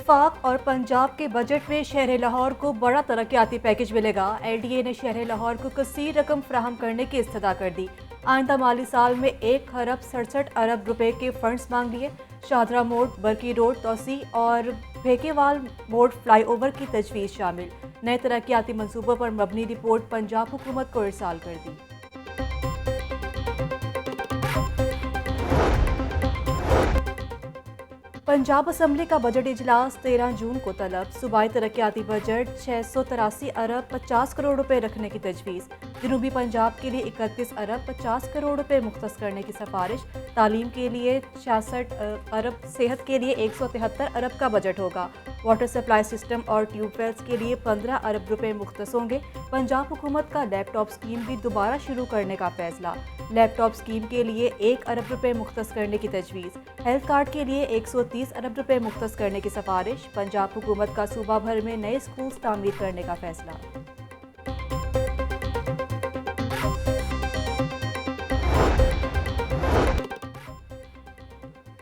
वफाक और पंजाब के बजट में शहर लाहौर को बड़ा तरक्याती पैकेज मिलेगा। एलडीए ने शहर लाहौर को कसीर रकम फराहम करने की इस्तदा कर दी। आइंदा माली साल में 1 खरब 67 अरब रुपए के फंड्स मांग लिए। शाहदरा मोड़, बरकी रोड तोसी और भेकेवाल मोड़ फ्लाईओवर की तजवीज़ शामिल। नए तरक्याती मंसूबों पर मबनी रिपोर्ट पंजाब हुकूमत को इरसाल कर दी। पंजाब असम्बली का बजट इजलास 13 जून को तलब। सूबाई तरक्याती बजट 683 अरब 50 करोड़ रुपए रखने की तजवीज़। जनूबी पंजाब के लिए 31 अरब 50 करोड़ रुपए मुख्तस करने की सिफारिश। तालीम के लिए 66 अरब, सेहत के लिए 173 अरब का बजट होगा। वाटर सप्लाई सिस्टम और ट्यूबवेल्स के लिए 15 अरब रुपए मुख्तस होंगे। पंजाब हुकूमत का लैपटॉप स्कीम भी दोबारा शुरू करने का फैसला। लैपटॉप स्कीम के लिए 1 अरब रुपए मुख्तस करने की तजवीज़। हेल्थ कार्ड के लिए 130 अरब रुपए मुख्तस करने की सिफारिश। पंजाब हुकूमत का सूबा भर में नए स्कूल तामीर करने का फैसला।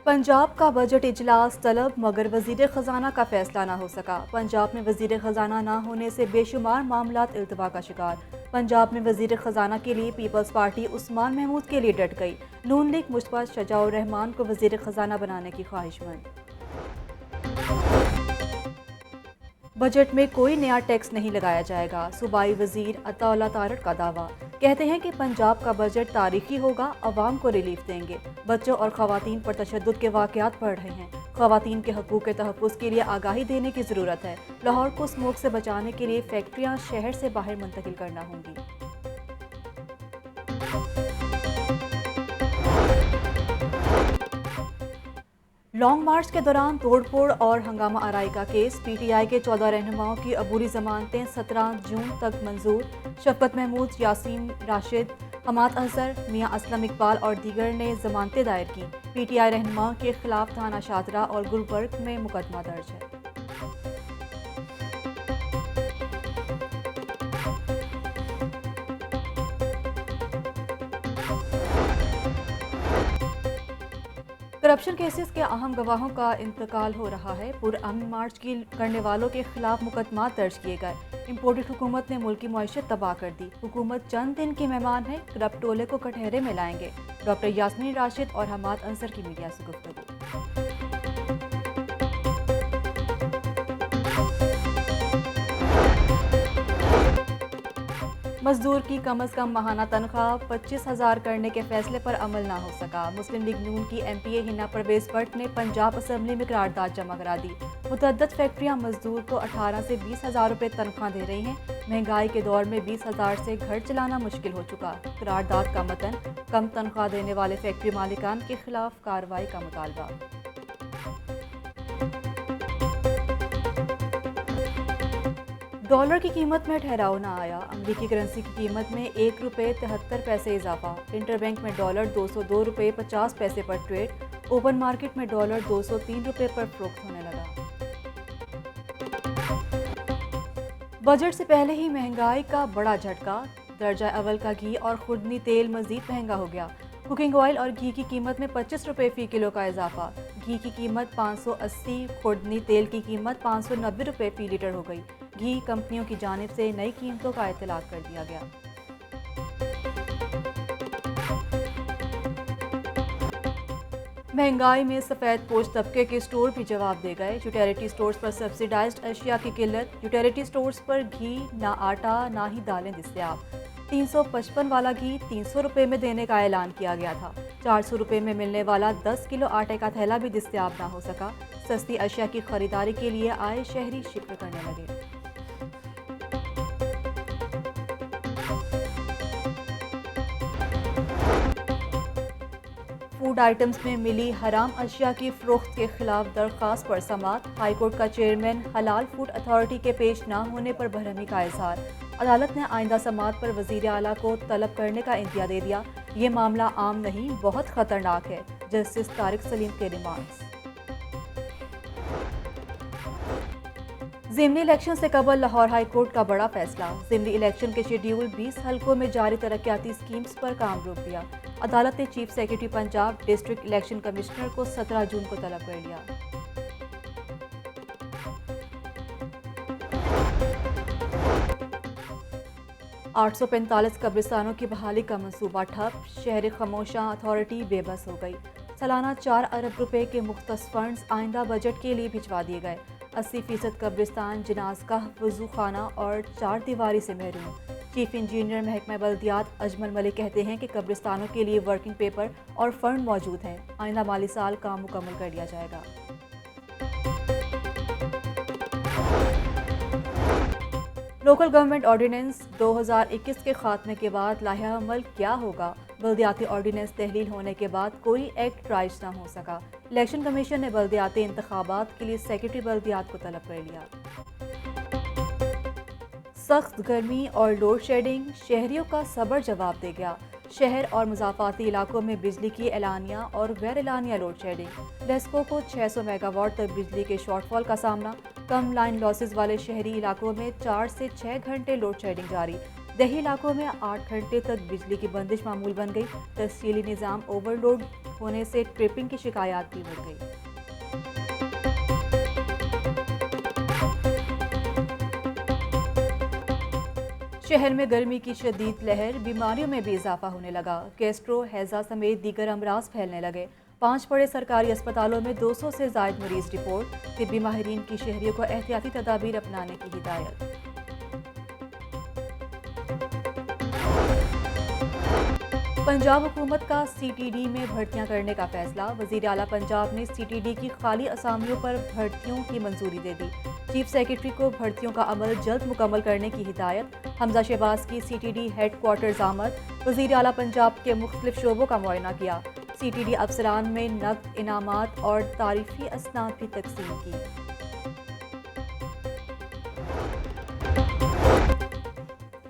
पंजाब का बजट इजलास तलब मगर वजीर खजाना का फैसला ना हो सका। पंजाब में वजीर खजाना ना होने से बेशुमार मामलात इल्तवा का शिकार। पंजाब में वजीर खजाना के लिए पीपल्स पार्टी उस्मान महमूद के लिए डट गई। नून लीग मुश्तबा शजाउर रहमान को वजीर खजाना बनाने की ख्वाहिशमंद। बजट में कोई नया टैक्स नहीं लगाया जाएगा। सूबाई वजीर अताउल्लाह तारड़ का दावा। कहते हैं कि पंजाब का बजट तारीखी होगा, अवाम को रिलीफ देंगे। बच्चों और खवातीन पर तशद्दुद के वाक़यात बढ़ रहे हैं। खवातीन के हकूक़ के तहफ़्फ़ुज़ के लिए आगाही देने की ज़रूरत है। लाहौर को स्मोक से बचाने के लिए फैक्ट्रियाँ शहर से बाहर मुंतकिल करना होंगी। लॉन्ग मार्च के दौरान तोड़फोड़ और हंगामा आराई का केस। पीटीआई के 14 रहनुमाओं की अबूरी जमानतें 17 जून तक मंजूर। शफकत महमूद, यासीन राशिद, हमाद अजहर, मियां असलम इकबाल और दीगर ने जमानतें दायर की। पीटीआई रहनुमाओं के खिलाफ थाना शादरा और गुलबर्ग में मुकदमा दर्ज है। करप्शन केसेस के अहम गवाहों का इंतकाल हो रहा है। पुरअमन मार्च की करने वालों के खिलाफ मुकदमा दर्ज किए गए। इम्पोर्टेड हुकूमत ने मुल्क की मईशत तबाह कर दी। हुकूमत चंद दिन की मेहमान है, करप्ट टोले को कटहरे में लाएंगे। डॉक्टर यास्मीन राशिद और हमाद अंसर की मीडिया से गुफ्तगू। मजदूर की कम अज़ कम माहाना तनख्वाह 25,000 करने के फैसले पर अमल ना हो सका। मुस्लिम लीग नून की एमपीए हिना परवेज भट्ट ने पंजाब असम्बली में करारदाद जमा करा दी। मुतअद्दिद फैक्ट्रियां मजदूर को 18 से 20,000 रुपये तनख्वाह दे रही हैं। महंगाई के दौर में 20,000 से घर चलाना मुश्किल हो चुका। करारदाद का मतन, कम तनख्वाह देने वाले फैक्ट्री मालिकान के खिलाफ कार्रवाई का मुतालबा। डॉलर की कीमत में ठहराव ना आया। अमरीकी करेंसी की कीमत में 1 रुपये 73 पैसे इजाफा। इंटरबैंक में डॉलर 202 रुपये 50 पैसे पर ट्रेड। ओपन मार्केट में डॉलर 203 रुपये पर फरोख्त होने लगा। बजट से पहले ही महंगाई का बड़ा झटका। दर्जा अव्वल का घी और खुर्दनी तेल मजीद महंगा हो गया। कुकिंग ऑयल और घी की कीमत में 25 रुपये फ़ी किलो का इजाफा। घी की कीमत 580, खुर्दनी तेल की कीमत 590 रुपये फ़ी लीटर हो गई। घी कंपनियों की जानिब से नई कीमतों का इतलाक कर दिया गया। महंगाई में सफ़ेद पोश तबके के स्टोर भी जवाब दे गए। यूटिलिटी स्टोर्स पर सब्सिडाइज्ड अशिया की किल्लत। यूटिलिटी स्टोर्स पर घी, ना आटा ना ही दालें दस्तयाब। 355 वाला घी 300 रुपये में देने का ऐलान किया गया था। 400 रुपये में मिलने वाला 10 किलो आटे का थैला भी दस्तयाब ना हो सका। सस्ती अशिया की खरीदारी के लिए आए शहरी शिक्र करने लगे। फूड आइटम्स में मिली हराम अशिया की फरोख्त के खिलाफ दरख्वास्त पर समाअत। हाईकोर्ट का चेयरमैन हलाल फूड अथॉरिटी के पेश न होने पर बरहमी का इजहार। अदालत ने आइंदा समाअत पर वज़ीर आला को तलब करने का इंदिया दे दिया। ये मामला आम नहीं, बहुत खतरनाक है। जस्टिस तारिक सलीम के रिमांड्स। ज़िमनी इलेक्शन से कबल लाहौर हाई कोर्ट का बड़ा फैसला। ज़िमनी इलेक्शन के शेड्यूल 20 हलकों में जारी तरक्याती स्कीम्स पर काम रोक दिया। अदालत ने chief secretary Punjab, district election commissioner को 17 जून को तलब कर लिया। 845 कब्रिस्तानों की बहाली का मंसूबा ठप, शहर खमोशा अथॉरिटी बेबस हो गई। सालाना 4 अरब रुपए के मुख्तस फंड्स आइंदा बजट के लिए भिजवा दिए गए। 80% कब्रिस्तान जिनाज़गाह, वजू खाना और 4 दीवारी से महरूम। चीफ इंजीनियर महकमा बल्दियात अजमल मलिक कहते हैं कि कब्रिस्तानों के लिए वर्किंग पेपर और फंड मौजूद हैं। आइंदा माली साल काम मुकम्मल कर लिया जाएगा। लोकल गवर्नमेंट ऑर्डिनेंस 2021 के खात्मे के बाद लाया अमल क्या होगा? बल्दियाती ऑर्डिनेंस तहलील होने के बाद कोई एक्ट राइज ना हो सका। इलेक्शन कमीशन ने बल्दियाती इंतखाबात के लिए सेक्रेटरी बल्दियात को तलब कर लिया। सख्त गर्मी और लोड शेडिंग शहरियों का सब्र जवाब दे गया। शहर और मुजाफाती इलाकों में बिजली की एलानिया और गैर एलानिया लोड शेडिंग। लेस्को को 600 मेगावाट तक बिजली के शॉर्टफॉल का सामना। कम लाइन लॉसेज वाले शहरी इलाकों में 4 से 6 घंटे लोड शेडिंग जारी। देही इलाकों में 8 घंटे तक बिजली की बंदिश मामूल बन गई। तफसीली निज़ाम ओवरलोड होने से ट्रिपिंग की शिकायत भी बढ़ गई। शहर में गर्मी की शदीद लहर, बीमारियों में भी इजाफा होने लगा। गैस्ट्रो, हैजा समेत दीगर अमराज फैलने लगे। 5 बड़े सरकारी अस्पतालों में 200 से ज़ायद मरीज रिपोर्ट। तिब्बी माहिरीन की शहरियों को एहतियाती तदाबीर अपनाने की हिदायत। पंजाब हुकूमत का CTD में भर्तियां करने का फैसला। वज़ीर आला पंजाब ने CTD की खाली असामियों पर भर्तियों की मंजूरी दे दी। चीफ सेक्रेटरी को भर्तियों का अमल जल्द मुकम्मल करने की हिदायत। हमजा शहबाज की CTD हेड क्वार्टर्स आमद। वज़ीर आला पंजाब के मुख्तलिफ शोबों का मुआयना किया। CTD अफसरान में नकद इनामात और तारीफी असनाद भी तकसीम की।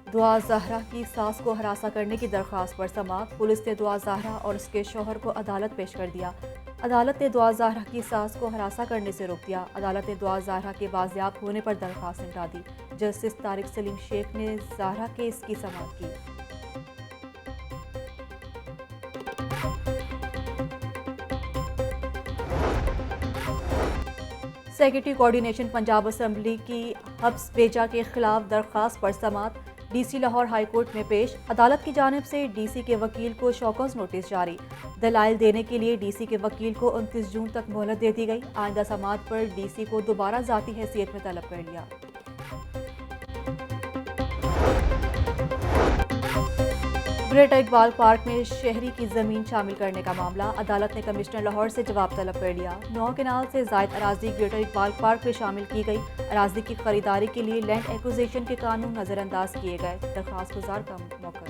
दुआ ज़हरा की सास को हरासा करने की दरख्वास्त पर समाअत। पुलिस ने दुआ ज़हरा और उसके शौहर को अदालत पेश कर दिया। अदालत ने दुआ ज़हरा की सास को हरासा करने से रोक दिया। अदालत ने दुआ ज़हरा के बाजियाब होने पर दरख्वास्त निपटा दी। जस्टिस तारिक सलीम शेख ने ज़हरा केस की समाअत की। सेक्रेटरी कोऑर्डिनेशन पंजाब असम्बली की हब्स बेजा के खिलाफ दरख्वास्त पर समाअत। DC लाहौर हाई कोर्ट में पेश। अदालत की जानिब से DC के वकील को शौकस नोटिस जारी। दलाइल देने के लिए DC के वकील को 29 जून तक मोहलत दे दी गई। आइंदा समाअत पर DC को दोबारा ज़ाती हैसियत में तलब कर लिया। ग्रेटर इकबाल पार्क में शहरी की जमीन शामिल करने का मामला। अदालत ने कमिश्नर लाहौर से जवाब तलब कर लिया। 9 केनाल से जायद अराजी ग्रेटर इकबाल पार्क में शामिल की गई। अराजी की खरीदारी के लिए लैंड एक्विजिशन के कानून नजरअंदाज किए गए। दरख्वास्त गुजार का मौका।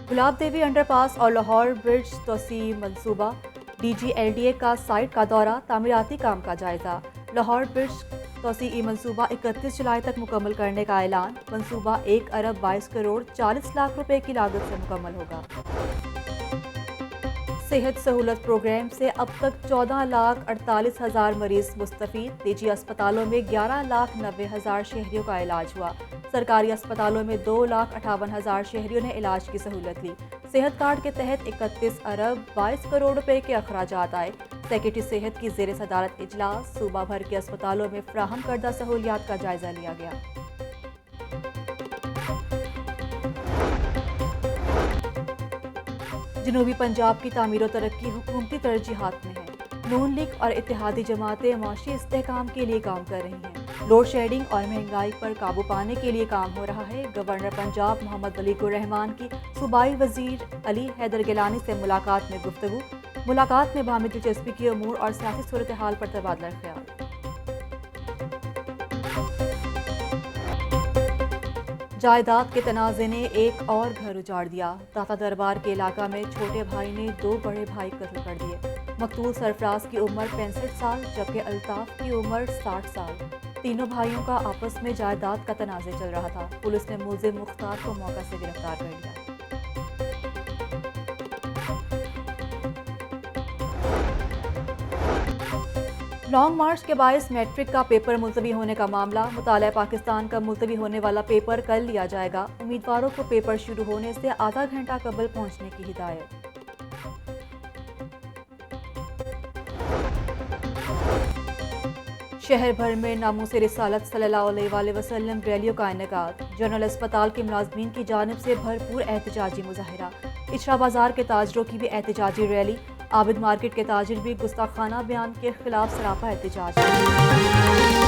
गुलाब देवी अंडरपास और लाहौर ब्रिज तोसी मंसूबा। DG LDA का साइट का दौरा, तामीराती काम का जायजा। लाहौर ब्रिज तोसी मंसूबा 31 जुलाई तक मुकम्मल करने का ऐलान। मंसूबा 1 अरब 22 करोड़ 40 लाख रुपए की लागत से मुकम्मल होगा। सेहत सहूलत प्रोग्राम से अब तक 14,48,000 मरीज मुस्तफीद। निजी अस्पतालों में 11,90,000 शहरियों का इलाज हुआ। सरकारी अस्पतालों में 2,58,000 शहरियों ने इलाज की सहूलत ली। सेहत कार्ड के तहत 31 अरब 22 करोड़ रुपए के अखराजात आए। सेक्रेटरी सेहत की ज़ेर सदारत इजलास। सूबा भर के अस्पतालों में फ्राहम करदा सहूलियात का जायजा लिया गया। जनूबी पंजाब की तामीर और तरक्की हुकूमती तरजीहात में है। नून लीग और इत्तेहादी जमातें माशी इस्तेहकाम के लिए काम कर रही हैं। लोड शेडिंग और महंगाई पर काबू पाने के लिए काम हो रहा है। गवर्नर पंजाब मोहम्मद अलीकुर रहमान की सूबाई वजीर अली हैदर गिलानी से मुलाकात में गुफ्तगू। मुलाकात में बाहमी दिलचस्पी के अमूर और सियासी सूरत हाल पर तबादला ख्याल। जायदाद के तनाज़े ने एक और घर उजाड़ दिया। दाता दरबार के इलाका में छोटे भाई ने 2 बड़े भाई कत्ल कर दिए। मकतूल सरफराज की उम्र 65 साल जबकि अल्ताफ की उम्र 60 साल। तीनों भाइयों का आपस में जायदाद का तनाज़े चल रहा था। पुलिस ने मुलजिम मुख्तार को मौका से गिरफ्तार कर लिया। लॉन्ग मार्च के बायस मैट्रिक का पेपर मुलतवी होने का मामला। मुताला पाकिस्तान का मुलतवी होने वाला पेपर कल लिया जाएगा। उम्मीदवारों को पेपर शुरू होने से आधा घंटा कबल पहुंचने की हिदायत। शहर भर में नामूस रिसालत सल्लल्लाहु अलैहि वसल्लम रैलियों का इनेकाद। जनरल अस्पताल के मुलाजमीन की जानिब से भरपूर एहतजाजी मुजाहिरा। इशरा बाजार के ताजरों की भी एहतजाजी रैली। आबिद मार्केट के ताजिर भी गुस्ताखाना बयान के खिलाफ सरापा एहतजाज।